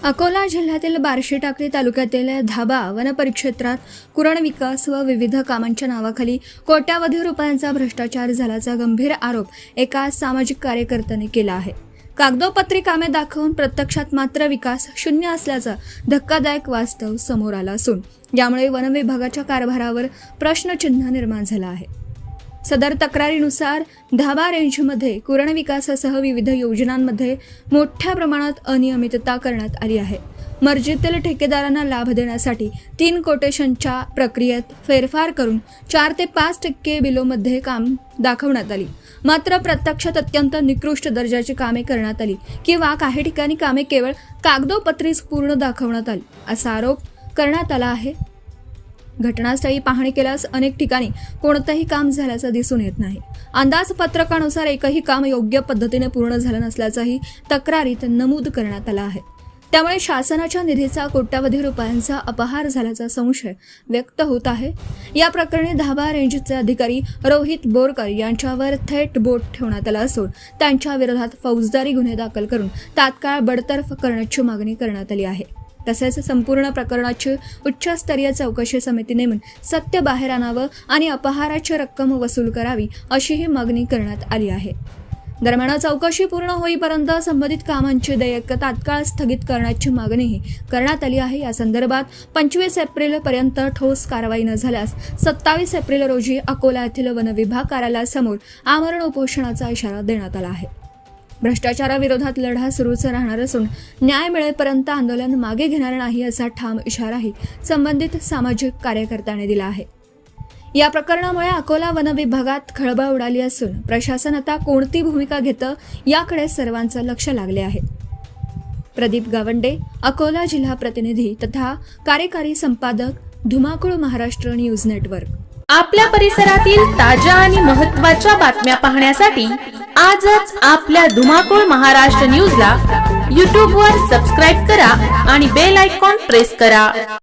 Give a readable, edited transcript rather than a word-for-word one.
अकोला जिल्ह्यातील बार्शी टाकळी तालुक्यातील धाबा वन परिक्षेत्रात कुरण विकास व विविध कामांच्या नावाखाली कोट्यावधी रुपयांचा भ्रष्टाचार झाल्याचा गंभीर आरोप एका सामाजिक कार्यकर्त्याने केला आहे। कागदोपत्री कामे दाखवून प्रत्यक्षात मात्र विकास शून्य असल्याचं धक्कादायक वास्तव समोर आलं असून यामुळे वन विभागाच्या कारभारावर प्रश्नचिन्ह निर्माण झालं आहे। सदर तक्रारीनुसार धाबा रेंजमध्ये कुरण विकासासह विविध योजनांमध्ये मोठ्या प्रमाणात अनियमितता करण्यात आली आहे। मर्जीतील ठेकेदारांना लाभ देण्यासाठी 3 कोटेशनच्या प्रक्रियेत फेरफार करून 4 ते 5% बिलोमध्ये काम दाखवण्यात आली, मात्र प्रत्यक्षात अत्यंत निकृष्ट दर्जाची कामे करण्यात आली किंवा काही ठिकाणी कामे केवळ कागदोपत्रीच पूर्ण दाखवण्यात आली असा आरोप करण्यात आला आहे। घटनास्थळी पाहणी केल्यास अनेक ठिकाणी कोणतंही काम झाल्याचं दिसून येत नाही। अंदाजपत्रकानुसार एकही काम योग्य पद्धतीने पूर्ण झालं नसल्याचंही तक्रारीत नमूद करण्यात आलं आहे। त्यामुळे शासनाच्या निधीचा कोट्यावधी रुपयांचा अपहार झाल्याचा संशय व्यक्त होत आहे। या प्रकरणी धाबा रेंजचे अधिकारी रोहित बोरकर यांच्यावर थेट बोट ठेवण्यात आलं असून त्यांच्या विरोधात फौजदारी गुन्हे दाखल करून तात्काळ बडतर्फ करण्याची मागणी करण्यात आली आहे। तसेच संपूर्ण प्रकरणाची उच्चस्तरीय चौकशी समिती नेमून सत्य बाहेर आणावं आणि अपहाराची रक्कम वसूल करावी अशीही मागणी करण्यात आली आहे। दरम्यान चौकशी पूर्ण होईपर्यंत संबंधित कामांची देयक तात्काळ स्थगित करण्याची मागणीही करण्यात आली आहे। या संदर्भात 25 एप्रिल पर्यंत ठोस कारवाई न झाल्यास 27 एप्रिल रोजी अकोला येथील वन विभाग कार्यालयासमोर आमरण उपोषणाचा इशारा देण्यात आला आहे। भ्रष्टाचाराविरोधात लढा सुरूच राहणार असून न्याय मिळेपर्यंत आंदोलन मागे घेणार नाही असा ठाम इशाराही संबंधित सामाजिक कार्यकर्त्याने दिला आहे। या प्रकरणामुळे अकोला वन विभागात खळबळ उडाली असून प्रशासन आता कोणती भूमिका घेतं याकडे सर्वांचं लक्ष लागले आहे। प्रदीप गावंडे, अकोला जिल्हा प्रतिनिधी तथा कार्यकारी संपादक, धुमाकूळ महाराष्ट्र न्यूज नेटवर्क। आपल्या परिसरातील ताज्या आणि महत्त्वाच्या बातम्या पाहण्यासाठी आजच आपल्या धुमाकूळ महाराष्ट्र न्यूजला YouTube वर सबस्क्राइब करा आणि बेल आयकॉन प्रेस करा।